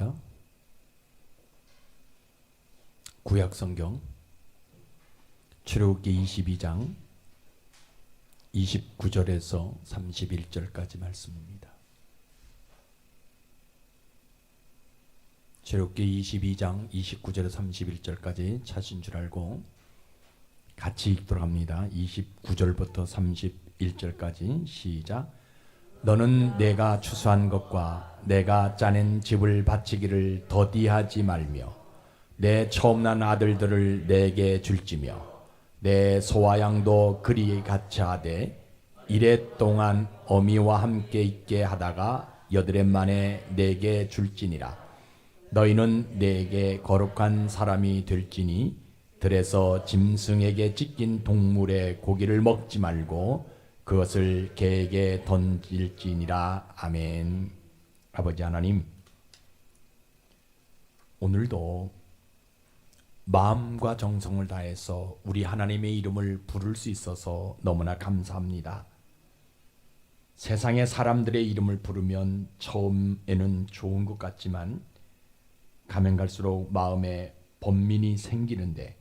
읽겠습니다. 구약성경 출애굽기 22장 29절에서 31절까지 말씀입니다. 출애굽기 22장 29절에서 31절까지 찾은 줄 알고 같이 읽도록 합니다. 29절부터 31절까지 시작. 너는 내가 추수한 것과 내가 짜낸 집을 바치기를 더디하지 말며 내 처음 난 아들들을 내게 줄지며 내 소와 양도 그리 같이 하되 이래 동안 어미와 함께 있게 하다가 8해 만에 내게 줄지니라. 너희는 내게 거룩한 사람이 될지니 들에서 짐승에게 찢긴 동물의 고기를 먹지 말고 그것을 개에게 던질지니라. 아멘. 아버지 하나님, 오늘도 마음과 정성을 다해서 우리 하나님의 이름을 부를 수 있어서 너무나 감사합니다. 세상의 사람들의 이름을 부르면 처음에는 좋은 것 같지만 가면 갈수록 마음에 번민이 생기는데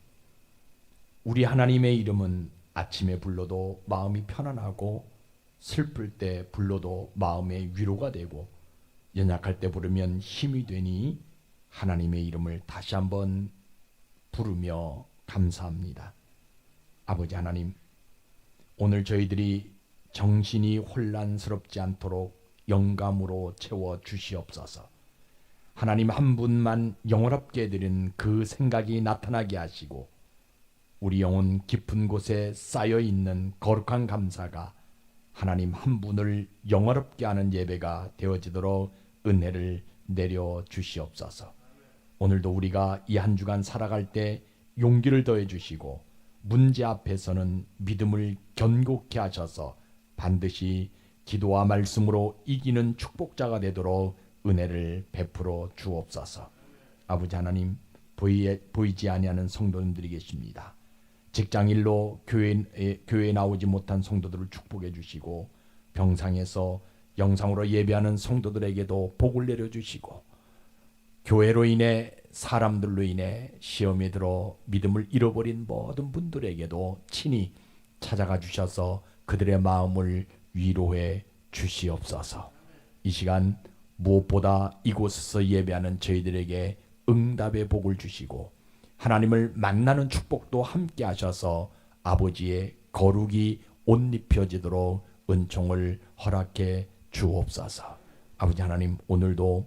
우리 하나님의 이름은 아침에 불러도 마음이 편안하고 슬플 때 불러도 마음의 위로가 되고 연약할 때 부르면 힘이 되니 하나님의 이름을 다시 한번 부르며 감사합니다. 아버지 하나님, 오늘 저희들이 정신이 혼란스럽지 않도록 영감으로 채워 주시옵소서. 하나님 한 분만 영원롭게 드린 그 생각이 나타나게 하시고 우리 영혼 깊은 곳에 쌓여있는 거룩한 감사가 하나님 한 분을 영원롭게 하는 예배가 되어지도록 은혜를 내려 주시옵소서. 오늘도 우리가 이 한 주간 살아갈 때 용기를 더해 주시고 문제 앞에서는 믿음을 견고케 하셔서 반드시 기도와 말씀으로 이기는 축복자가 되도록 은혜를 베풀어 주옵소서. 아버지 하나님, 보이지 아니하는 성도님들이 계십니다. 직장일로 교회에 나오지 못한 성도들을 축복해 주시고 병상에서 영상으로 예배하는 성도들에게도 복을 내려주시고 교회로 인해 사람들로 인해 시험에 들어 믿음을 잃어버린 모든 분들에게도 친히 찾아가 주셔서 그들의 마음을 위로해 주시옵소서. 이 시간 무엇보다 이곳에서 예배하는 저희들에게 응답의 복을 주시고 하나님을 만나는 축복도 함께 하셔서 아버지의 거룩이 옷 입혀지도록 은총을 허락해 주옵소서. 아버지 하나님, 오늘도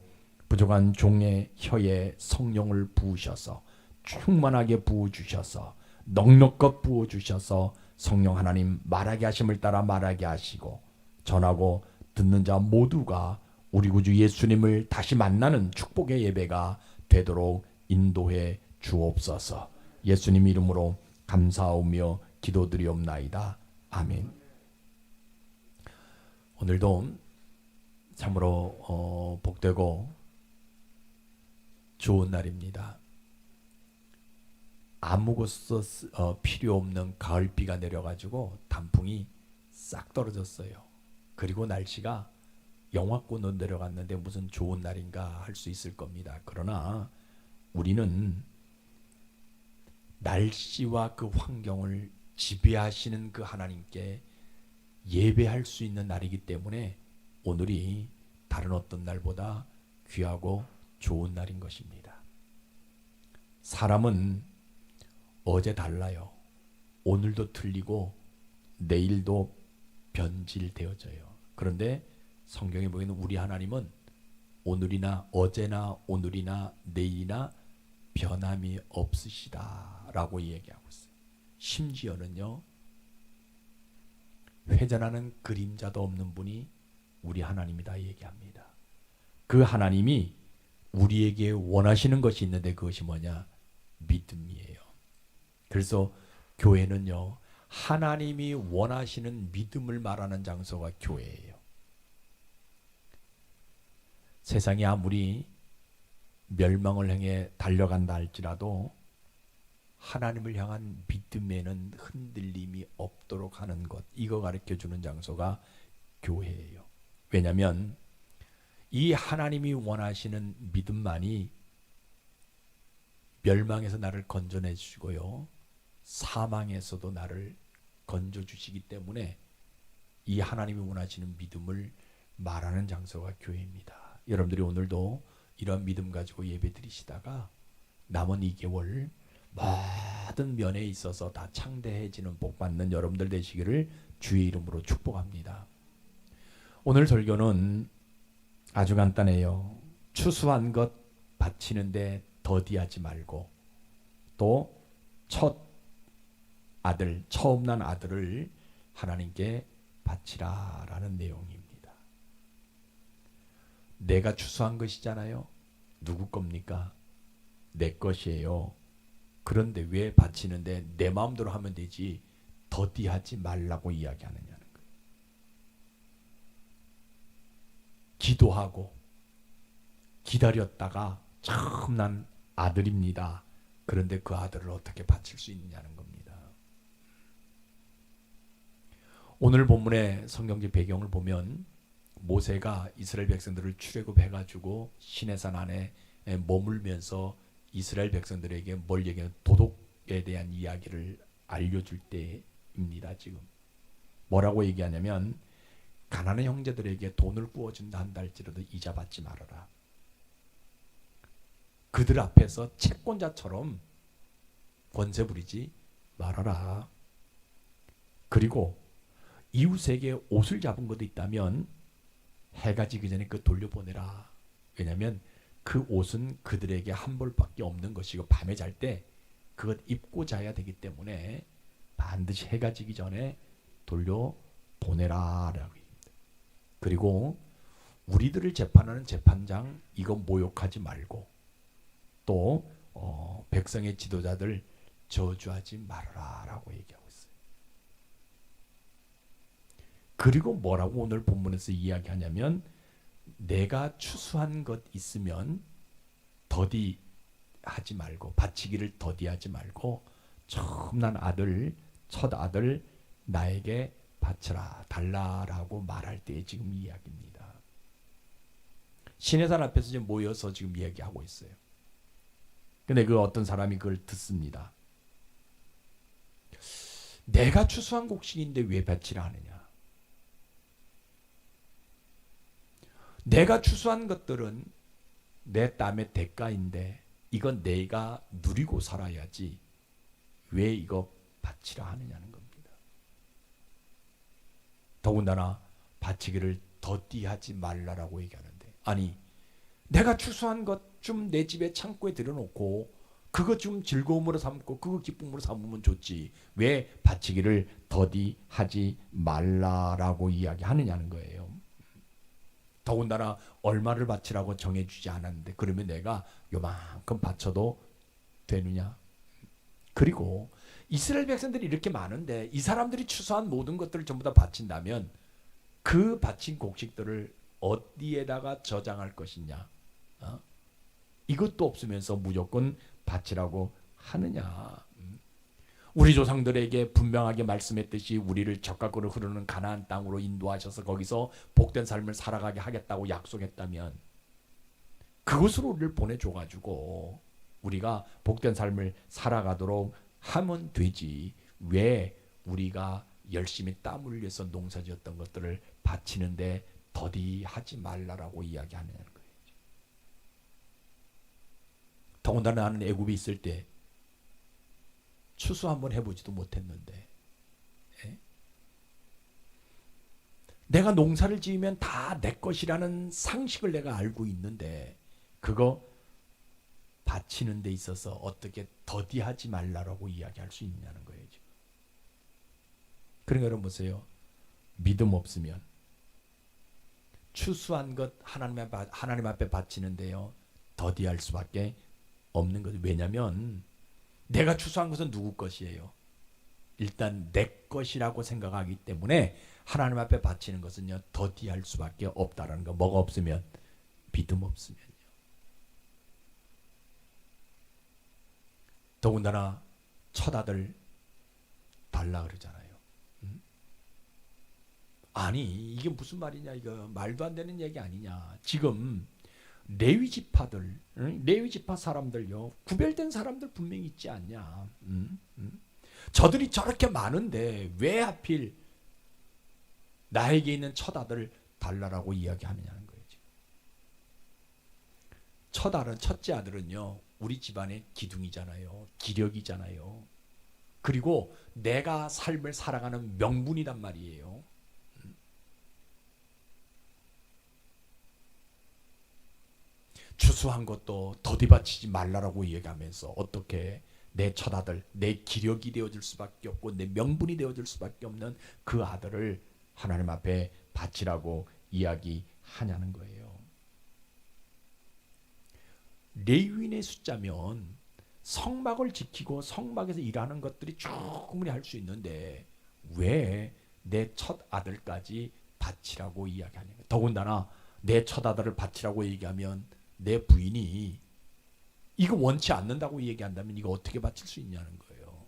부족한 종의 혀에 성령을 부으셔서 충만하게 부어주셔서 넉넉껏 부어주셔서 성령 하나님 말하게 하심을 따라 말하게 하시고 전하고 듣는 자 모두가 우리 구주 예수님을 다시 만나는 축복의 예배가 되도록 인도해 주옵소서. 예수님 이름으로 감사하며 기도드리옵나이다. 아멘. 오늘도 참으로 복되고 좋은 날입니다. 아무것도 필요 없는 가을비가 내려가지고 단풍이 싹 떨어졌어요. 그리고 날씨가 영하권으로 내려갔는데 무슨 좋은 날인가 할 수 있을 겁니다. 그러나 우리는 날씨와 그 환경을 지배하시는 그 하나님께 예배할 수 있는 날이기 때문에 오늘이 다른 어떤 날보다 귀하고 좋은 날인 것입니다. 사람은 어제 달라요. 오늘도 틀리고 내일도 변질되어져요. 그런데 성경에 보이는 우리 하나님은 오늘이나 어제나 오늘이나 내일이나 변함이 없으시다 라고 얘기하고 있어요. 심지어는요, 회전하는 그림자도 없는 분이 우리 하나님이다 얘기합니다. 그 하나님이 우리에게 원하시는 것이 있는데 그것이 뭐냐? 믿음이에요. 그래서 교회는요, 하나님이 원하시는 믿음을 말하는 장소가 교회예요. 세상이 아무리 멸망을 향해 달려간다 할지라도 하나님을 향한 믿음에는 흔들림이 없도록 하는 것, 이거 가르쳐주는 장소가 교회예요. 왜냐하면 이 하나님이 원하시는 믿음만이 멸망에서 나를 건져내 주시고요, 사망에서도 나를 건져 주시기 때문에 이 하나님이 원하시는 믿음을 말하는 장소가 교회입니다. 여러분들이 오늘도 이런 믿음 가지고 예배 드리시다가 남은 2개월 모든 면에 있어서 다 창대해지는 복 받는 여러분들 되시기를 주의 이름으로 축복합니다. 오늘 설교는 아주 간단해요. 추수한 것 바치는데 더디하지 말고, 또 첫 아들, 처음 난 아들을 하나님께 바치라라는 내용입니다. 내가 추수한 것이잖아요. 누구 겁니까? 내 것이에요. 그런데 왜 바치는데 내 마음대로 하면 되지 더디하지 말라고 이야기하느냐는 거예요. 기도하고 기다렸다가 처음 난 아들입니다. 그런데 그 아들을 어떻게 바칠 수 있느냐는 겁니다. 오늘 본문의 성경적 배경을 보면 모세가 이스라엘 백성들을 출애굽해가지고 시내산 안에 머물면서 이스라엘 백성들에게 뭘 얘기하는 도덕에 대한 이야기를 알려줄 때입니다. 지금 뭐라고 얘기하냐면, 가난한 형제들에게 돈을 구워준다 한다 할지라도 이자 받지 말아라. 그들 앞에서 채권자처럼 권세 부리지 말아라. 그리고 이웃에게 옷을 잡은 것도 있다면 해가 지기 전에 그 돌려보내라. 왜냐하면 그 옷은 그들에게 한 벌밖에 없는 것이고 밤에 잘 때 그것 입고 자야 되기 때문에 반드시 해가 지기 전에 돌려보내라 라고 얘기합니다. 그리고 우리들을 재판하는 재판장 이거 모욕하지 말고, 또 백성의 지도자들 저주하지 말아라 라고 얘기하고 있어요. 그리고 뭐라고 오늘 본문에서 이야기하냐면, 내가 추수한 것 있으면 더디하지 말고, 바치기를 더디하지 말고 처음 난 아들, 첫 아들 나에게 바쳐라 달라라고 말할 때 지금 이야기입니다. 시내산 앞에서 지금 모여서 지금 이야기하고 있어요. 근데 그 어떤 사람이 그걸 듣습니다. 내가 추수한 곡식인데 왜 바치라 하느냐? 내가 추수한 것들은 내 땀의 대가인데 이건 내가 누리고 살아야지 왜 이거 바치라 하느냐는 겁니다. 더군다나 바치기를 더디하지 말라라고 얘기하는데, 아니 내가 추수한 것 좀 내 집에 창고에 들여놓고 그거 좀 즐거움으로 삼고 그거 기쁨으로 삼으면 좋지 왜 바치기를 더디하지 말라라고 이야기하느냐는 거예요. 더군다나 얼마를 바치라고 정해주지 않았는데 그러면 내가 요만큼 바쳐도 되느냐? 그리고 이스라엘 백성들이 이렇게 많은데 이 사람들이 추수한 모든 것들을 전부 다 바친다면 그 바친 곡식들을 어디에다가 저장할 것이냐? 이것도 없으면서 무조건 바치라고 하느냐? 우리 조상들에게 분명하게 말씀했듯이 우리를 적각으로 흐르는 가나안 땅으로 인도하셔서 거기서 복된 삶을 살아가게 하겠다고 약속했다면 그곳으로 우리를 보내줘가지고 우리가 복된 삶을 살아가도록 하면 되지 왜 우리가 열심히 땀 흘려서 농사지었던 것들을 바치는데 더디하지 말라라고 이야기하느냐는 거예요. 더군다나 나는 애굽에 있을 때 추수 한번 해보지도 못했는데 내가 농사를 지으면 다 내 것이라는 상식을 내가 알고 있는데 그거 바치는 데 있어서 어떻게 더디하지 말라라고 이야기할 수 있냐는 거예요. 지금. 그러니까 여러분 보세요. 믿음 없으면 추수한 것 하나님 앞에 바치는데요 더디할 수밖에 없는 거죠. 왜냐하면 내가 추수한 것은 누구 것이에요? 일단 내 것이라고 생각하기 때문에 하나님 앞에 바치는 것은요 더디할 수밖에 없다라는 거. 뭐가 없으면? 믿음 없으면요. 더군다나 첫 아들 달라 그러잖아요. 아니 이게 무슨 말이냐, 이거 말도 안 되는 얘기 아니냐. 지금 레위 지파들, 레위 지파 사람들요, 구별된 사람들 분명히 있지 않냐. 저들이 저렇게 많은데 왜 하필 나에게 있는 첫 아들을 달라라고 이야기하느냐는 거예요. 지금. 첫째 아들은요, 우리 집안의 기둥이잖아요. 기력이잖아요. 그리고 내가 삶을 살아가는 명분이란 말이에요. 추수한 것도 더디 바치지 말라라고 얘기하면서 어떻게 내 첫아들, 내 기력이 되어줄 수밖에 없고 내 명분이 되어줄 수밖에 없는 그 아들을 하나님 앞에 바치라고 이야기하냐는 거예요. 레위인의 숫자면 성막을 지키고 성막에서 일하는 것들이 충분히 할 수 있는데 왜 내 첫 아들까지 바치라고 이야기하냐. 더군다나 내 첫 아들을 바치라고 얘기하면 내 부인이 이거 원치 않는다고 얘기한다면 이거 어떻게 바칠 수 있냐는 거예요.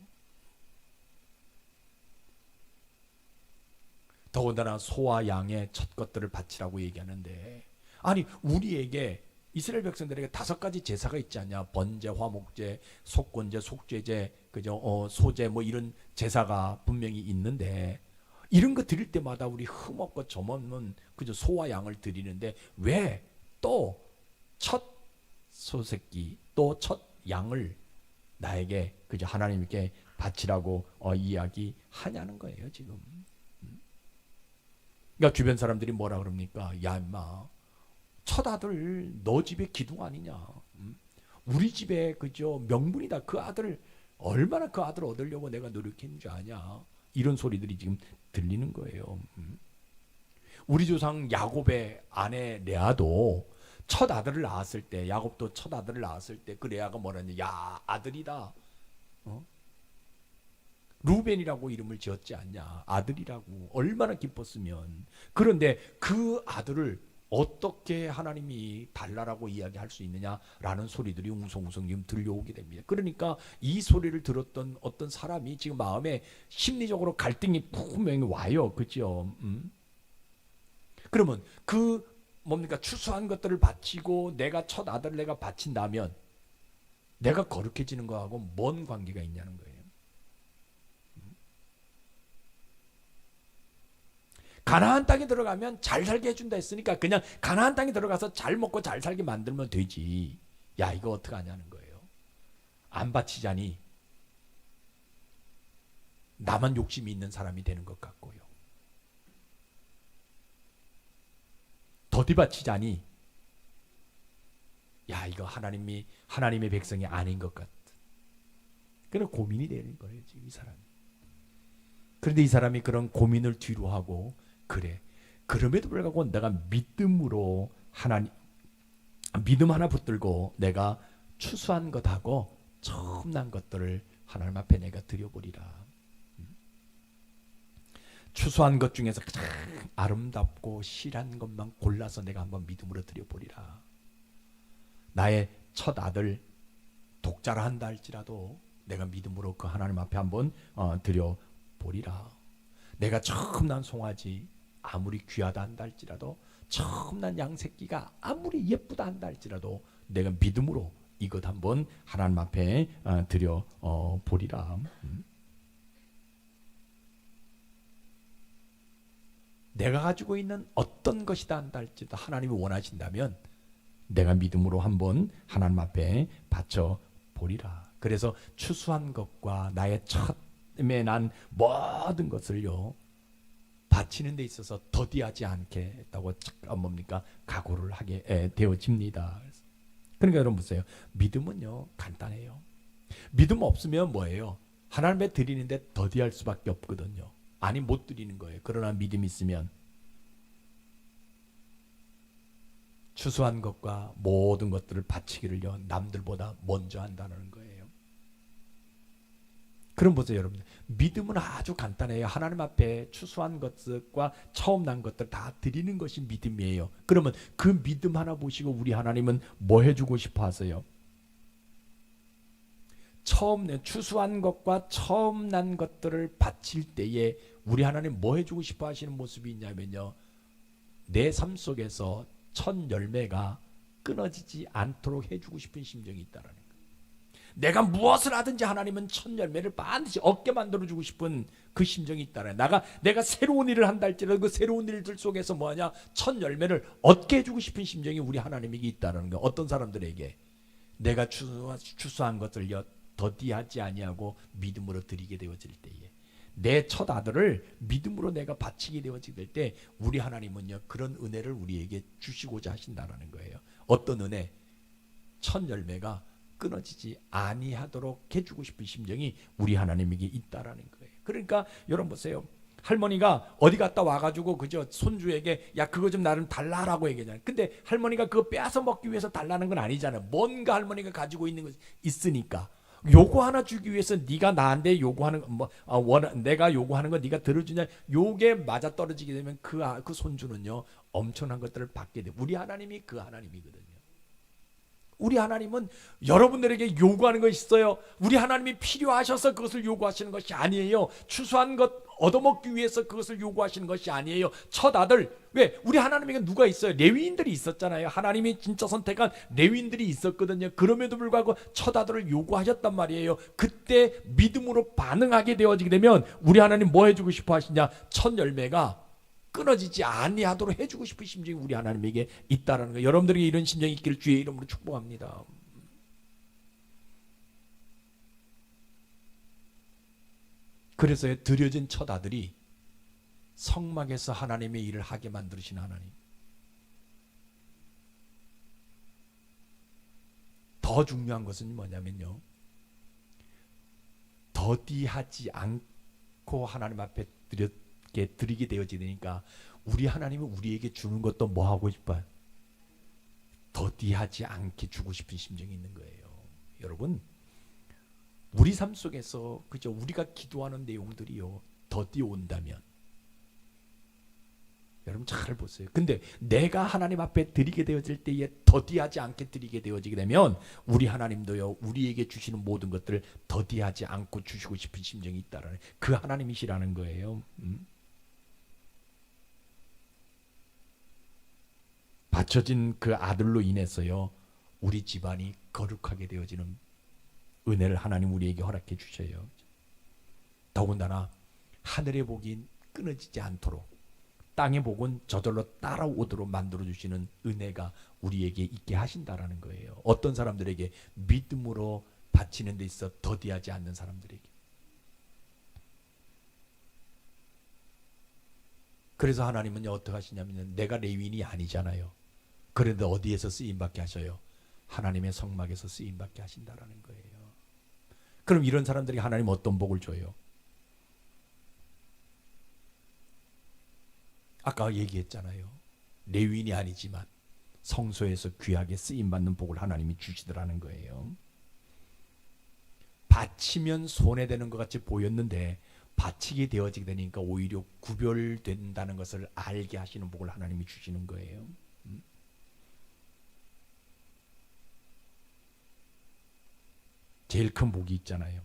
더군다나 소와 양의 첫 것들을 바치라고 얘기하는데, 아니 우리에게 이스라엘 백성들에게 5가지 제사가 있지 않냐. 번제, 화목제, 속건제, 속죄제, 그죠? 소제 뭐 이런 제사가 분명히 있는데 이런 거 드릴 때마다 우리 흠없고 점없는 그저 소와 양을 드리는데 왜 또 첫 소새끼 또 첫 양을 나에게 그저 하나님께 바치라고 이야기하냐는 거예요 지금. 그러니까 주변 사람들이 뭐라 그럽니까? 야 임마, 첫 아들 너 집의 기둥 아니냐? 우리 집에 그저 명분이다. 그 아들을 얼마나 그 아들을 얻으려고 내가 노력했는 줄 아냐? 이런 소리들이 지금 들리는 거예요. 우리 조상 야곱의 아내 레아도 첫 아들을 낳았을 때, 야곱도 첫 아들을 낳았을 때 그 레아가 뭐라냐? 야 아들이다. 루벤이라고 이름을 지었지 않냐? 아들이라고. 얼마나 기뻤으면. 그런데 그 아들을 어떻게 하나님이 달라라고 이야기할 수 있느냐라는 소리들이 웅성웅성 지금 들려오게 됩니다. 그러니까 이 소리를 들었던 어떤 사람이 지금 마음에 심리적으로 갈등이 분명히 와요. 그죠? 그러면 그 뭡니까? 추수한 것들을 바치고 내가 첫 아들을 내가 바친다면 내가 거룩해지는 거하고 뭔 관계가 있냐는 거예요. 가나안 땅에 들어가면 잘 살게 해준다 했으니까 그냥 가나안 땅에 들어가서 잘 먹고 잘 살게 만들면 되지. 야 이거 어떡하냐는 거예요. 안 바치자니 나만 욕심이 있는 사람이 되는 것 같고요. 더디 바치자니 야 이거 하나님의 백성이 아닌 것 같아. 그런 고민이 되는 거예요 지금 이 사람이. 그런데 이 사람이 그런 고민을 뒤로 하고 그래. 그럼에도 불구하고 내가 믿음으로 믿음 하나 붙들고 내가 추수한 것하고 처음 난 것들을 하나님 앞에 내가 드려보리라. 추수한 것 중에서 가장 아름답고 실한 것만 골라서 내가 한번 믿음으로 드려보리라. 나의 첫 아들 독자라 한다 할지라도 내가 믿음으로 그 하나님 앞에 한번 드려보리라. 내가 처음 난 송아지 아무리 귀하다 한다 할지라도, 처음 난 양새끼가 아무리 예쁘다 한다 할지라도 내가 믿음으로 이것 한번 하나님 앞에 드려보리라. 내가 가지고 있는 어떤 것이다 한다 할지라도 하나님이 원하신다면 내가 믿음으로 한번 하나님 앞에 바쳐보리라. 그래서 추수한 것과 나의 처음에 난 모든 것을요 바치는 데 있어서 더디하지 않겠다고 뭡니까? 각오를 하게 되어집니다. 그러니까 여러분 보세요. 믿음은요 간단해요. 믿음 없으면 뭐예요? 하나님께 드리는데 더디할 수밖에 없거든요. 아니 못 드리는 거예요. 그러나 믿음 있으면 추수한 것과 모든 것들을 바치기를요 남들보다 먼저 한다는 거예요. 그럼 보세요 여러분, 믿음은 아주 간단해요. 하나님 앞에 추수한 것과 처음 난 것들 다 드리는 것이 믿음이에요. 그러면 그 믿음 하나 보시고 우리 하나님은 뭐 해주고 싶어 하세요? 추수한 것과 처음 난 것들을 바칠 때에 우리 하나님 뭐 해주고 싶어 하시는 모습이 있냐면요, 내 삶 속에서 첫 열매가 끊어지지 않도록 해주고 싶은 심정이 있다라는 거예요. 내가 무엇을 하든지 하나님은 첫 열매를 반드시 얻게 만들어주고 싶은 그 심정이 있다는 거예요. 내가 새로운 일을 한다 할지라도 그 새로운 일들 속에서 뭐하냐, 첫 열매를 얻게 해주고 싶은 심정이 우리 하나님에게 있다는 거예요. 어떤 사람들에게 내가 추수한 것을 더디하지 아니하고 믿음으로 드리게 되어질 때에, 내 첫 아들을 믿음으로 내가 바치게 되어질 때 우리 하나님은요, 그런 은혜를 우리에게 주시고자 하신다는 거예요. 어떤 은혜? 첫 열매가 끊어지지 아니하도록 해주고 싶은 심정이 우리 하나님에게 있다라는 거예요. 그러니까 여러분 보세요. 할머니가 어디 갔다 와가지고 그저 손주에게 야 그거 좀 나름 달라라고 얘기하잖아요. 근데 할머니가 그거 빼앗아 먹기 위해서 달라는 건 아니잖아요. 뭔가 할머니가 가지고 있는 거 있으니까 요거 하나 주기 위해서 네가 나한테 요구하는 내가 요구하는 거 네가 들어주냐, 요게 맞아 떨어지게 되면 그 손주는요 엄청난 것들을 받게 돼. 우리 하나님이 그 하나님이거든요. 우리 하나님은 여러분들에게 요구하는 것이 있어요. 우리 하나님이 필요하셔서 그것을 요구하시는 것이 아니에요. 추수한 것 얻어먹기 위해서 그것을 요구하시는 것이 아니에요. 첫 아들, 왜? 우리 하나님에게 누가 있어요? 레위인들이 있었잖아요. 하나님이 진짜 선택한 레위인들이 있었거든요. 그럼에도 불구하고 첫 아들을 요구하셨단 말이에요. 그때 믿음으로 반응하게 되어지게 되면 우리 하나님 뭐 해주고 싶어 하시냐? 첫 열매가 끊어지지 아니하도록 해주고 싶은 심정이 우리 하나님에게 있다라는 거예요. 여러분들에게 이런 심정이 있기를 주의 이름으로 축복합니다. 그래서 드려진 첫 아들이 성막에서 하나님의 일을 하게 만드신 하나님. 더 중요한 것은 뭐냐면요, 더디하지 않고 하나님 앞에 드리게 되어지니까 우리 하나님은 우리에게 주는 것도 뭐 하고 싶어요? 더디하지 않게 주고 싶은 심정이 있는 거예요. 여러분, 우리 삶 속에서 그저 우리가 기도하는 내용들이요 더디 온다면, 여러분 잘 보세요. 근데 내가 하나님 앞에 드리게 되어질 때에 더디하지 않게 드리게 되어지게 되면 우리 하나님도요 우리에게 주시는 모든 것들을 더디하지 않고 주시고 싶은 심정이 있다라는 그 하나님이시라는 거예요. 바쳐진 그 아들로 인해서요 우리 집안이 거룩하게 되어지는 은혜를 하나님 우리에게 허락해 주셔요. 더군다나 하늘의 복이 끊어지지 않도록 땅의 복은 저절로 따라오도록 만들어주시는 은혜가 우리에게 있게 하신다라는 거예요. 어떤 사람들에게? 믿음으로 바치는 데 있어 더디하지 않는 사람들에게. 그래서 하나님은 어떻게 하시냐면, 내가 레위인이 아니잖아요. 그런데 어디에서 쓰임받게 하셔요? 하나님의 성막에서 쓰임받게 하신다라는 거예요. 그럼 이런 사람들이 하나님 어떤 복을 줘요? 아까 얘기했잖아요. 레위인이 아니지만 성소에서 귀하게 쓰임받는 복을 하나님이 주시더라는 거예요. 바치면 손해되는 것 같이 보였는데 바치게 되어지게 되니까 오히려 구별된다는 것을 알게 하시는 복을 하나님이 주시는 거예요. 제일 큰 복이 있잖아요.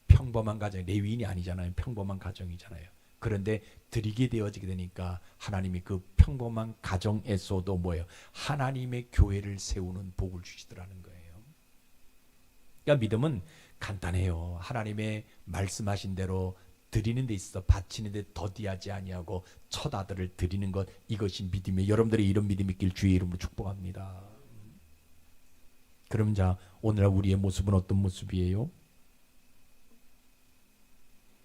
평범한 가정, 레위인이 아니잖아요. 평범한 가정이잖아요. 그런데 드리게 되어지게 되니까 하나님이 그 평범한 가정에서도 뭐예요? 하나님의 교회를 세우는 복을 주시더라는 거예요. 그러니까 믿음은 간단해요. 하나님의 말씀하신 대로 드리는 데 있어 바치는 데 더디하지 아니하고 첫 아들을 드리는 것, 이것이 믿음이에요. 여러분들의 이런 믿음이 있길 주의 이름으로 축복합니다. 그럼 자, 오늘 우리의 모습은 어떤 모습이에요?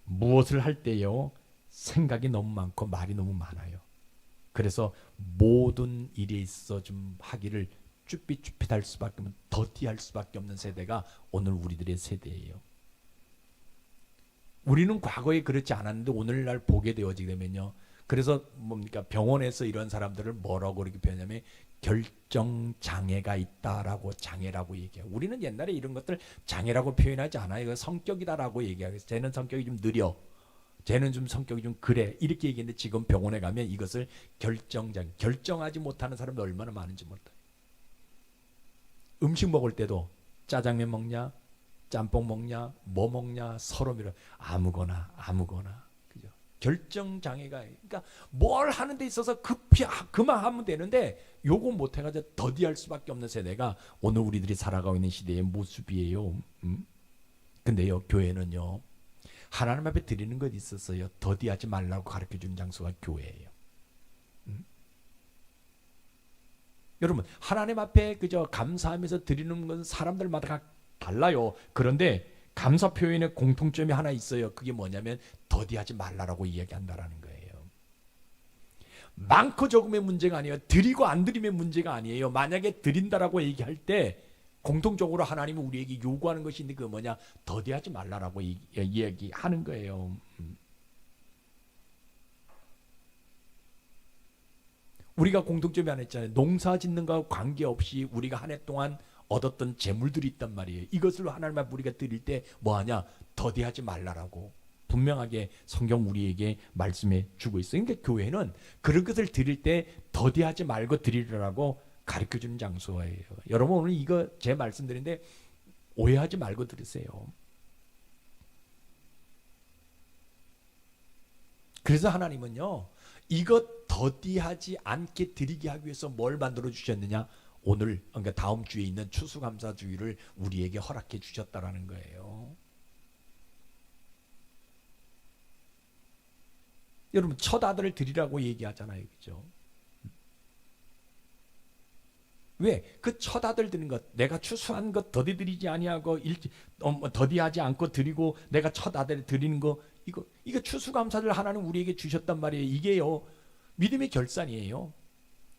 무엇을 할 때요 생각이 너무 많고 말이 너무 많아요. 그래서 모든 일에 있어 좀 하기를 쭈삣쭈삣할 수밖에 없는, 더디할 수밖에 없는 세대가 오늘 우리들의 세대예요. 우리는 과거에 그렇지 않았는데 오늘날 보게 되어지게 되면요, 그래서 뭡니까, 병원에서 이런 사람들을 뭐라고 그렇게 표현하냐면 결정 장애가 있다라고, 장애라고 얘기해요. 우리는 옛날에 이런 것들 장애라고 표현하지 않아요. 성격이다라고 얘기하고, 쟤는 성격이 좀 느려, 쟤는 좀 성격이 좀 그래, 이렇게 얘기했는데 지금 병원에 가면 이것을 결정장, 결정하지 못하는 사람도 얼마나 많은지 몰라요. 음식 먹을 때도 짜장면 먹냐, 짬뽕 먹냐, 뭐 먹냐, 서로 밀어 아무거나 아무거나. 그죠? 결정 장애가 그러니까 뭘 하는 데 있어서 급히 그만 하면 되는데 요거 못 해가지고 더디할 수밖에 없는 세대가 오늘 우리들이 살아가고 있는 시대의 모습이에요. 근데요, 교회는요, 하나님 앞에 드리는 것 있었어요. 더디하지 말라고 가르쳐 주는 장소가 교회예요. 여러분, 하나님 앞에 그저 감사하면서 드리는 건 사람들마다 달라요. 그런데 감사 표현의 공통점이 하나 있어요. 그게 뭐냐면 더디하지 말라라고 이야기한다라는 거예요. 많고 적음의 문제가 아니에요. 드리고 안 드림의 문제가 아니에요. 만약에 드린다라고 얘기할 때 공통적으로 하나님은 우리에게 요구하는 것이 있는데 그 뭐냐? 더디하지 말라라고 이야기하는 거예요. 우리가 공통점이 하나 있잖아요. 농사 짓는 것과 관계없이 우리가 한 해 동안 얻었던 재물들이 있단 말이에요. 이것을 하나님 앞에 우리가 드릴 때 뭐하냐? 더디하지 말라라고 분명하게 성경 우리에게 말씀해 주고 있어요. 그러니까 교회는 그런 것을 드릴 때 더디하지 말고 드리라고 가르쳐주는 장소예요. 여러분 오늘 이거 제 말씀드리는데 오해하지 말고 들으세요. 그래서 하나님은요, 이것 더디하지 않게 드리게 하기 위해서 뭘 만들어 주셨느냐? 오늘 그러니까 다음 주에 있는 추수감사주의를 우리에게 허락해 주셨다라는 거예요. 여러분 첫 아들을 드리라고 얘기하잖아요, 그죠? 왜? 그 첫 아들 드는 것, 내가 추수한 것 더디 드리지 아니하고 더디하지 않고 드리고 내가 첫 아들 드리는 거 이거 추수감사를 하나님 우리에게 주셨단 말이에요. 이게요 믿음의 결산이에요.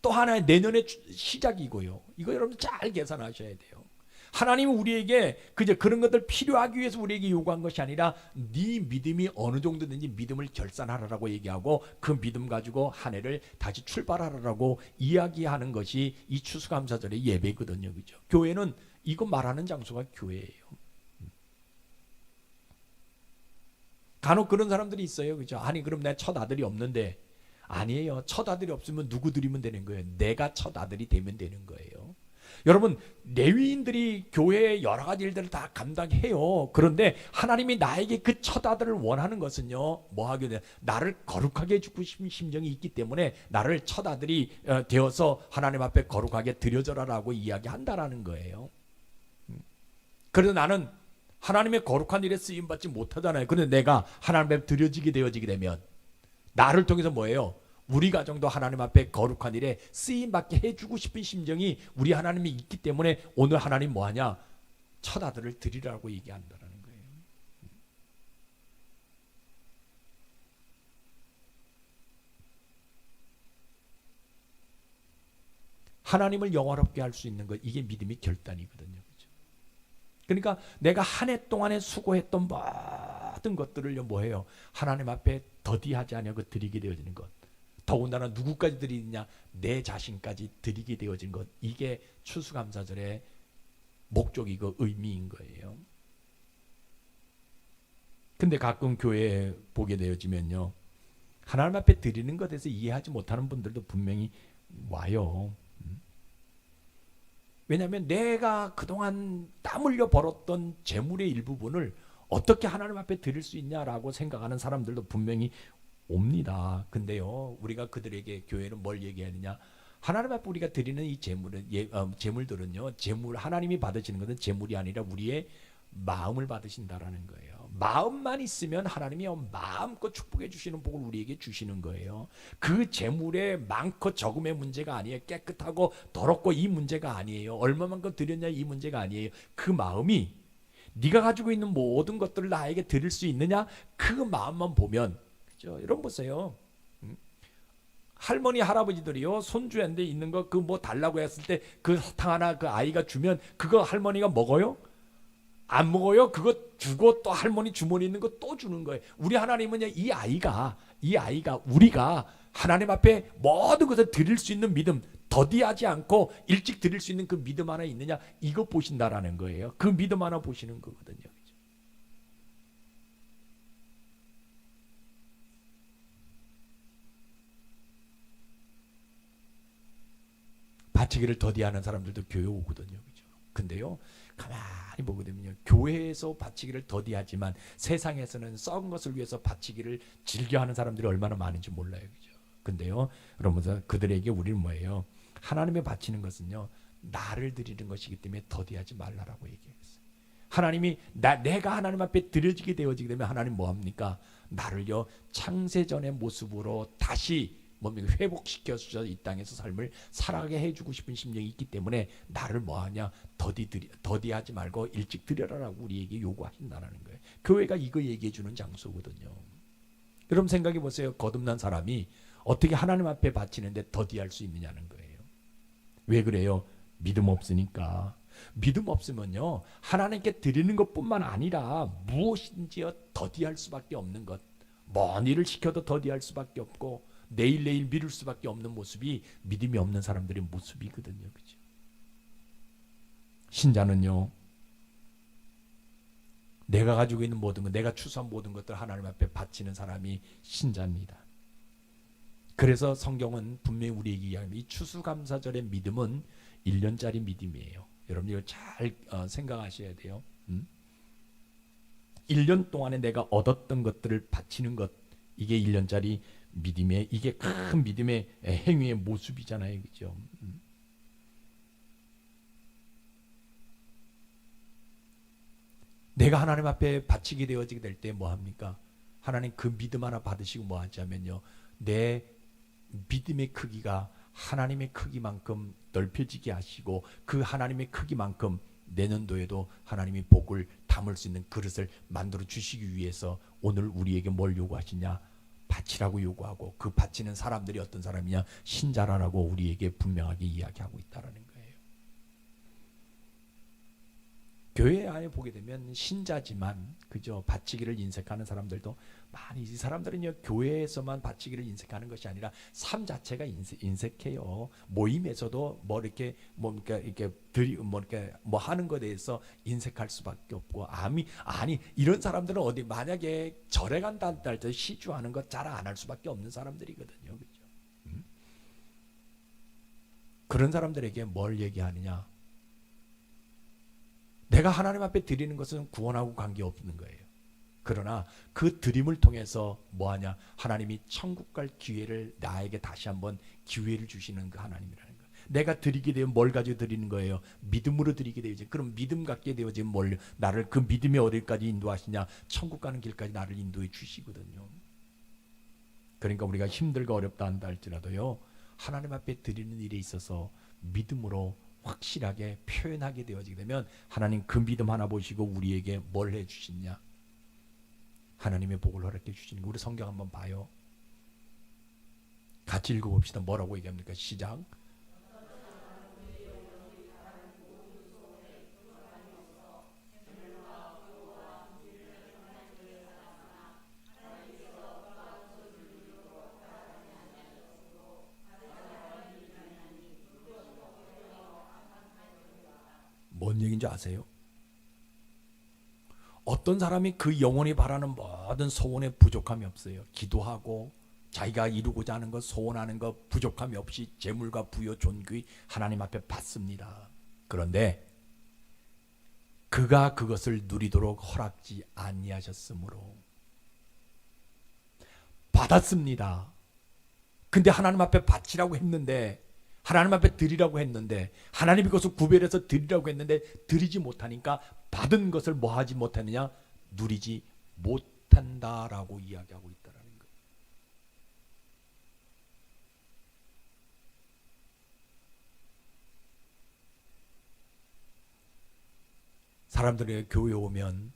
또 하나의 내년의 시작이고요. 이거 여러분 잘 계산하셔야 돼요. 하나님은 우리에게 그저 그런 것들 필요하기 위해서 우리에게 요구한 것이 아니라 네 믿음이 어느 정도든지 믿음을 결산하라고 얘기하고 그 믿음 가지고 한 해를 다시 출발하라고 이야기하는 것이 이 추수감사절의 예배거든요. 그죠? 교회는 이거 말하는 장소가 교회예요. 간혹 그런 사람들이 있어요. 그죠? 아니 그럼 내 첫 아들이 없는데 아니에요. 첫 아들이 없으면 누구 드리면 되는 거예요? 내가 첫 아들이 되면 되는 거예요. 여러분 레위인들이 교회의 여러 가지 일들을 다 감당해요. 그런데 하나님이 나에게 그 첫 아들을 원하는 것은요, 뭐 하게 돼? 나를 거룩하게 해주고 싶은 심정이 있기 때문에 나를 첫 아들이 되어서 하나님 앞에 거룩하게 드려져라라고 이야기한다라는 거예요. 그래서 나는 하나님의 거룩한 일에 쓰임 받지 못하잖아요. 그런데 내가 하나님 앞에 드려지게 되어지게 되면 나를 통해서 뭐예요? 우리 가정도 하나님 앞에 거룩한 일에 쓰임받게 해주고 싶은 심정이 우리 하나님이 있기 때문에 오늘 하나님 뭐하냐? 첫 아들을 드리라고 얘기한다는 거예요. 하나님을 영화롭게 할 수 있는 것, 이게 믿음의 결단이거든요. 그렇죠? 그러니까 내가 한 해 동안에 수고했던 모든 것들을 뭐해요? 하나님 앞에 더디하지 않고 드리게 되어지는 것. 더군다나 누구까지 드리느냐? 내 자신까지 드리게 되어진 것. 이게 추수감사절의 목적이고 의미인 거예요. 근데 가끔 교회에 보게 되어지면요, 하나님 앞에 드리는 것에 대해서 이해하지 못하는 분들도 분명히 와요. 왜냐하면 내가 그동안 땀 흘려 벌었던 재물의 일부분을 어떻게 하나님 앞에 드릴 수 있냐라고 생각하는 사람들도 분명히 옵니다. 근데요, 우리가 그들에게 교회는 뭘 얘기하느냐? 하나님 앞에 우리가 드리는 이 재물들은요, 재물 하나님이 받으시는 것은 재물이 아니라 우리의 마음을 받으신다라는 거예요. 마음만 있으면 하나님이 마음껏 축복해 주시는 복을 우리에게 주시는 거예요. 그 재물의 많고 적음의 문제가 아니에요. 깨끗하고 더럽고 이 문제가 아니에요. 얼마만큼 드렸냐 이 문제가 아니에요. 그 마음이 네가 가지고 있는 모든 것들을 나에게 드릴 수 있느냐? 그 마음만 보면, 그죠? 여러분 보세요. 할머니 할아버지들이요, 손주한테 있는 거 그 뭐 달라고 했을 때 그 사탕 하나 그 아이가 주면 그거 할머니가 먹어요? 안 먹어요? 그거 주고 또 할머니 주머니 있는 거 또 주는 거예요. 우리 하나님은요, 이 아이가 우리가 하나님 앞에 모든 것을 드릴 수 있는 믿음, 더디하지 않고 일찍 드릴 수 있는 그 믿음 하나 있느냐, 이거 보신다라는 거예요. 그 믿음 하나 보시는 거거든요. 바치기를 더디하는 사람들도 교회 오거든요. 그죠? 근데요, 가만히 보게 되면요, 교회에서 바치기를 더디하지만 세상에서는 썩은 것을 위해서 바치기를 즐겨하는 사람들이 얼마나 많은지 몰라요, 그죠? 근데요, 그러면서 그들에게 우리는 뭐예요? 하나님의 바치는 것은요, 나를 드리는 것이기 때문에 더디하지 말라라고 얘기했어요. 하나님이 내가 하나님 앞에 드려지게 되어지게 되면 하나님 뭐 합니까? 나를요, 창세전의 모습으로 다시 뭡니까? 회복시켜서 이 땅에서 삶을 살아가게 해주고 싶은 심령이 있기 때문에 나를 뭐하냐? 더디하지 말고 일찍 드려라라고 우리에게 요구하신다는 거예요. 교회가 이거 얘기해 주는 장소거든요. 여러분 생각해 보세요. 거듭난 사람이 어떻게 하나님 앞에 바치는데 더디할 수 있느냐는 거예요. 왜 그래요? 믿음 없으니까. 믿음 없으면요, 하나님께 드리는 것뿐만 아니라 무엇인지요 더디할 수밖에 없는 것, 먼 일을 시켜도 더디할 수밖에 없고 내일 미룰 수밖에 없는 모습이 믿음이 없는 사람들의 모습이거든요, 그죠? 신자는요, 내가 가지고 있는 모든 것, 내가 추수한 모든 것들 하나님 앞에 바치는 사람이 신자입니다. 그래서 성경은 분명히 우리에게 이야기합니다. 이 추수감사절의 믿음은 1년짜리 믿음이에요. 여러분 이거 잘 생각하셔야 돼요. 1년 동안에 내가 얻었던 것들을 바치는 것, 이게 1년짜리 믿음의, 이게 큰 믿음의 행위의 모습이잖아요, 그죠? 내가 하나님 앞에 바치게 되어지게 될 때 뭐 합니까? 하나님 그 믿음 하나 받으시고 뭐 하자면요, 내 믿음의 크기가 하나님의 크기만큼 넓혀지게 하시고 그 하나님의 크기만큼 내년도에도 하나님이 복을 담을 수 있는 그릇을 만들어 주시기 위해서 오늘 우리에게 뭘 요구하시냐? 바치라고 요구하고, 그 바치는 사람들이 어떤 사람이냐? 신자라고 우리에게 분명하게 이야기하고 있다는 거예요. 교회 안에 보게 되면 신자지만 그저 바치기를 인색하는 사람들도 많이, 이 사람들은요, 교회에서만 바치기를 인색하는 것이 아니라 삶 자체가 인색해요. 모임에서도 뭐 이렇게 뭡니까, 이렇게 뭐 이렇게 뭐 하는 것에 대해서 인색할 수밖에 없고, 아니 이런 사람들은 어디 만약에 절에 간다 할 때 시주하는 것 잘 안 할 수밖에 없는 사람들이거든요, 그죠? 그런 사람들에게 뭘 얘기하느냐? 내가 하나님 앞에 드리는 것은 구원하고 관계없는 거예요. 그러나 그 드림을 통해서 뭐하냐? 하나님이 천국 갈 기회를 나에게 다시 한번 기회를 주시는 그 하나님이라는 거예요. 내가 드리게 되면 뭘 가지고 드리는 거예요? 믿음으로 드리게 되지. 그럼 믿음 갖게 되어지면 뭘, 나를 그 믿음의 어디까지 인도하시냐? 천국 가는 길까지 나를 인도해 주시거든요. 그러니까 우리가 힘들고 어렵다 한다 할지라도요, 하나님 앞에 드리는 일에 있어서 믿음으로 확실하게 표현하게 되어지게 되면 하나님 그 믿음 하나 보시고 우리에게 뭘 해주시냐? 하나님의 복을 허락해 주시는 거. 우리 성경 한번 봐요. 같이 읽어봅시다. 뭐라고 얘기합니까? 시작. 뭔 얘기인지 아세요? 어떤 사람이 그 영혼이 바라는 모든 소원에 부족함이 없어요. 기도하고 자기가 이루고자 하는 것, 소원하는 것 부족함이 없이 재물과 부여 존귀 하나님 앞에 받습니다. 그런데 그가 그것을 누리도록 허락지 아니하셨으므로 받았습니다. 근데 하나님 앞에 바치라고 했는데, 하나님 앞에 드리라고 했는데, 하나님이 그것을 구별해서 드리라고 했는데 드리지 못하니까 받은 것을 뭐 하지 못했느냐? 누리지 못한다라고 이야기하고 있다는 거예요. 사람들이 교회 오면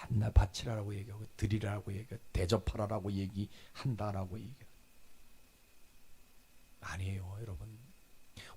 나 바치라고 얘기하고 드리라고 얘기하고 대접하라고 얘기한다라고 얘기해요. 아니에요, 여러분.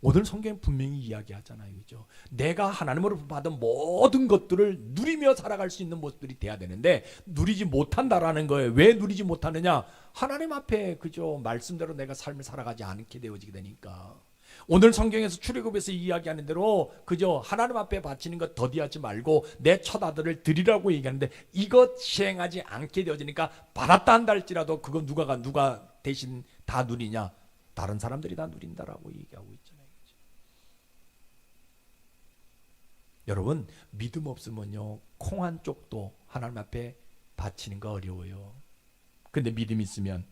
오늘 성경은 분명히 이야기하잖아요, 그죠? 내가 하나님으로부터 받은 모든 것들을 누리며 살아갈 수 있는 모습들이 돼야 되는데 누리지 못한다라는 거예요. 왜 누리지 못하느냐? 하나님 앞에 그죠, 말씀대로 내가 삶을 살아가지 않게 되어지게 되니까. 오늘 성경에서 출애굽에서 이야기하는 대로 그죠, 하나님 앞에 바치는 것 더디하지 말고 내 첫 아들을 드리라고 얘기하는데 이것 시행하지 않게 되어지니까 받았다 한다 할지라도 그거 누가 대신 다 누리냐? 다른 사람들이 다 누린다라고 얘기하고 있잖아요. 그렇죠? 여러분 믿음 없으면요 콩 한 쪽도 하나님 앞에 바치는 거 어려워요. 근데 믿음 있으면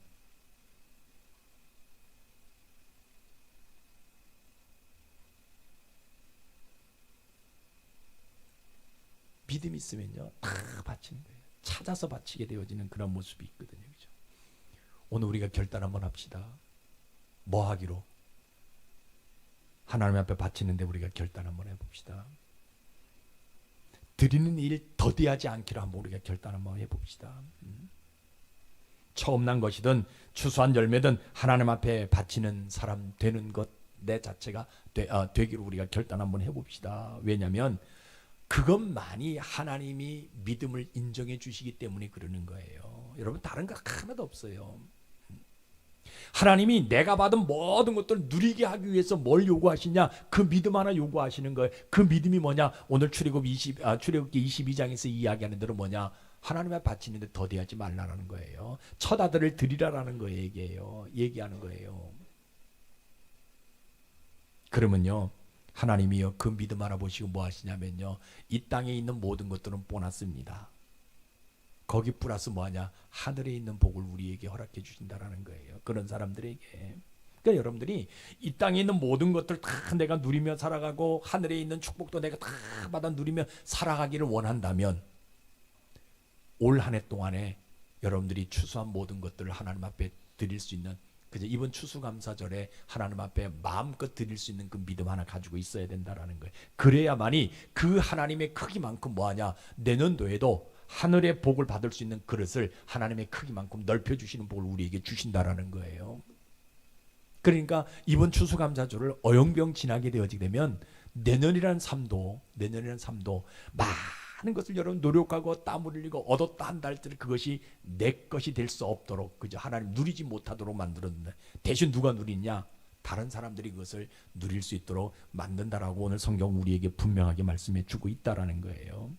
믿음 있으면요 다 바치는 거예요. 찾아서 바치게 되어지는 그런 모습이 있거든요. 그죠? 오늘 우리가 결단 한번 합시다. 뭐 하기로? 하나님 앞에 바치는데 우리가 결단 한번 해봅시다. 드리는 일 더디하지 않기로 한번 우리가 결단 한번 해봅시다. 처음 난 것이든 추수한 열매든 하나님 앞에 바치는 사람 되는 것 내 자체가 되기로 우리가 결단 한번 해봅시다. 왜냐하면 그것만이 하나님이 믿음을 인정해 주시기 때문에 그러는 거예요. 여러분 다른 거 하나도 없어요. 하나님이 내가 받은 모든 것들을 누리게 하기 위해서 뭘 요구하시냐? 그 믿음 하나 요구하시는 거예요. 그 믿음이 뭐냐? 오늘 출애굽기 22장에서 이야기하는 대로 뭐냐? 하나님 앞에 바치는데 더디하지 말라라는 거예요. 첫 아들을 드리라라는 거 얘기하는 거예요. 그러면요 하나님이요 그 믿음 하나 보시고 뭐 하시냐면요 이 땅에 있는 모든 것들은 보너스입니다. 거기 플러스 뭐하냐? 하늘에 있는 복을 우리에게 허락해 주신다라는 거예요. 그런 사람들에게. 그러니까 여러분들이 이 땅에 있는 모든 것들 다 내가 누리며 살아가고 하늘에 있는 축복도 내가 다 받아 누리며 살아가기를 원한다면 올 한 해 동안에 여러분들이 추수한 모든 것들을 하나님 앞에 드릴 수 있는 그죠? 이번 추수감사절에 하나님 앞에 마음껏 드릴 수 있는 그 믿음 하나 가지고 있어야 된다라는 거예요. 그래야만이 그 하나님의 크기만큼 뭐하냐? 내년도에도 하늘의 복을 받을 수 있는 그릇을 하나님의 크기만큼 넓혀주시는 복을 우리에게 주신다라는 거예요. 그러니까 이번 추수감사절을 어영병 지나게 되어지게 되면 내년이라는 삶도 많은 것을 여러분 노력하고 땀 흘리고 얻었다 한다 할 때 그것이 내 것이 될 수 없도록 그죠? 하나님 누리지 못하도록 만들었는데 대신 누가 누리냐? 다른 사람들이 그것을 누릴 수 있도록 만든다라고 오늘 성경 우리에게 분명하게 말씀해 주고 있다라는 거예요.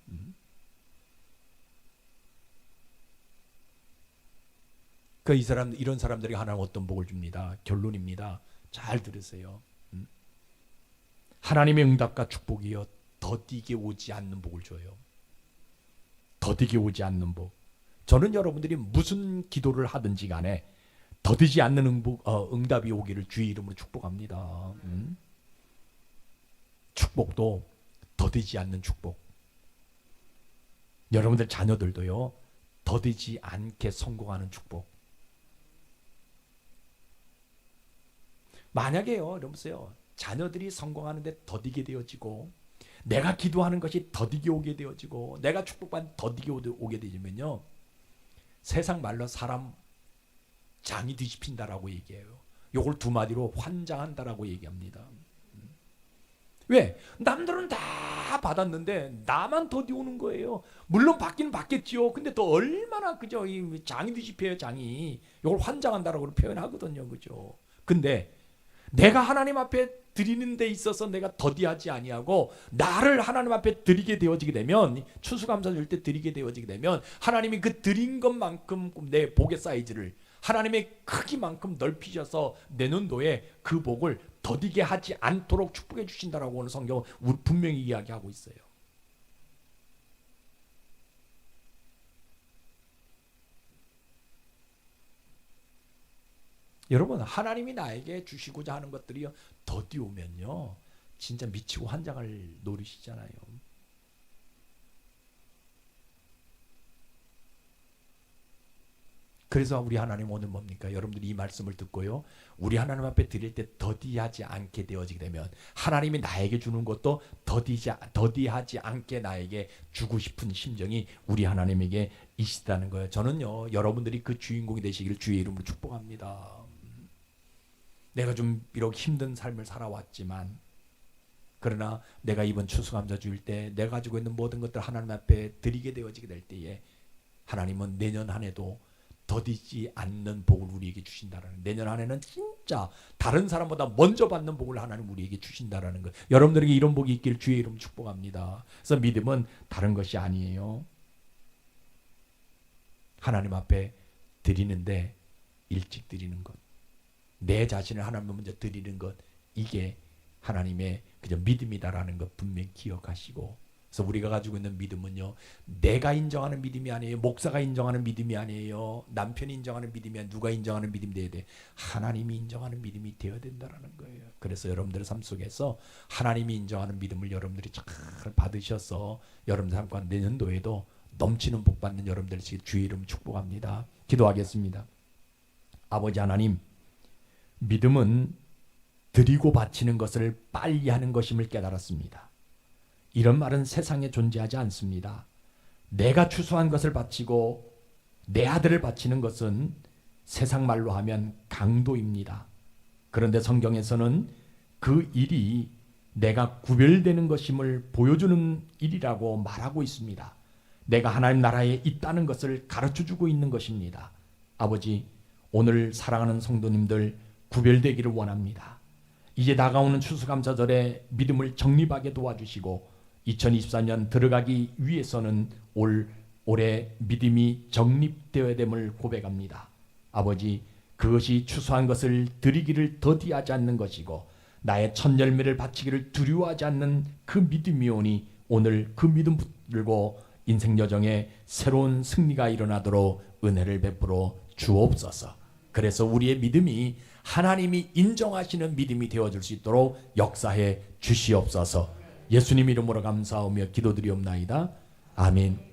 그 이런 사람들이 하나님 어떤 복을 줍니다. 결론입니다. 잘 들으세요. 하나님의 응답과 축복이요 더디게 오지 않는 복을 줘요. 더디게 오지 않는 복. 저는 여러분들이 무슨 기도를 하든지 간에 더디지 않는 응답이 오기를 주의 이름으로 축복합니다. 축복도 더디지 않는 축복. 여러분들 자녀들도요 더디지 않게 성공하는 축복. 만약에요, 여러분요, 자녀들이 성공하는데 더디게 되어지고, 내가 기도하는 것이 더디게 오게 되어지고, 내가 축복받는 더디게 오게 되면요, 세상 말로 사람 장이 뒤집힌다라고 얘기해요. 요걸 두 마디로 환장한다라고 얘기합니다. 왜? 남들은 다 받았는데 나만 더디 오는 거예요. 물론 받기는 받겠지요. 근데 또 얼마나 그죠? 이 장이 뒤집혀요, 장이. 요걸 환장한다라고 표현하거든요, 그죠? 근데 내가 하나님 앞에 드리는 데 있어서 내가 더디하지 아니하고 나를 하나님 앞에 드리게 되어지게 되면 추수감사 줄 때 드리게 되어지게 되면 하나님이 그 드린 것만큼 내 복의 사이즈를 하나님의 크기만큼 넓히셔서 내년도에 그 복을 더디게 하지 않도록 축복해 주신다라고 오늘 성경은 분명히 이야기하고 있어요. 여러분 하나님이 나에게 주시고자 하는 것들이요 더디 오면요 진짜 미치고 환장을 노리시잖아요. 그래서 우리 하나님 오늘 뭡니까? 여러분들이 이 말씀을 듣고요 우리 하나님 앞에 드릴 때 더디하지 않게 되어지게 되면 하나님이 나에게 주는 것도 더디하지 않게 나에게 주고 싶은 심정이 우리 하나님에게 있다는 거예요. 저는요 여러분들이 그 주인공이 되시기를 주의 이름으로 축복합니다. 내가 좀 비록 힘든 삶을 살아왔지만 그러나 내가 이번 추수감사 주일 때 내가 가지고 있는 모든 것들 하나님 앞에 드리게 되어지게 될 때에 하나님은 내년 한 해도 더디지 않는 복을 우리에게 주신다라는, 내년 한 해는 진짜 다른 사람보다 먼저 받는 복을 하나님 우리에게 주신다라는 것. 여러분들에게 이런 복이 있길 주의 이름 축복합니다. 그래서 믿음은 다른 것이 아니에요. 하나님 앞에 드리는데 일찍 드리는 것, 내 자신을 하나님 먼저 드리는 것, 이게 하나님의 그저 믿음이다라는 것 분명히 기억하시고 그래서 우리가 가지고 있는 믿음은요, 내가 인정하는 믿음이 아니에요. 목사가 인정하는 믿음이 아니에요. 남편이 인정하는 믿음이 아니에요. 누가 인정하는 믿음이 돼야 돼. 하나님이 인정하는 믿음이 되어야 된다는 거예요. 그래서 여러분들의 삶 속에서 하나님이 인정하는 믿음을 여러분들이 잘 받으셔서 여러분들 삶 가운데 내년도에도 넘치는 복 받는 여러분들 주의 이름 축복합니다. 기도하겠습니다. 아버지 하나님, 믿음은 드리고 바치는 것을 빨리 하는 것임을 깨달았습니다. 이런 말은 세상에 존재하지 않습니다. 내가 추수한 것을 바치고 내 아들을 바치는 것은 세상 말로 하면 강도입니다. 그런데 성경에서는 그 일이 내가 구별되는 것임을 보여주는 일이라고 말하고 있습니다. 내가 하나님 나라에 있다는 것을 가르쳐주고 있는 것입니다. 아버지, 오늘 사랑하는 성도님들 구별되기를 원합니다. 이제 다가오는 추수감사절에 믿음을 정립하게 도와주시고 2024년 들어가기 위해서는 올해 믿음이 정립되어야 됨을 고백합니다. 아버지, 그것이 추수한 것을 드리기를 더디하지 않는 것이고 나의 첫 열매를 바치기를 두려워하지 않는 그 믿음이 오니 오늘 그 믿음 붙들고 인생 여정에 새로운 승리가 일어나도록 은혜를 베풀어 주옵소서. 그래서 우리의 믿음이 하나님이 인정하시는 믿음이 되어줄 수 있도록 역사해 주시옵소서. 예수님 이름으로 감사하며 기도드리옵나이다. 아멘.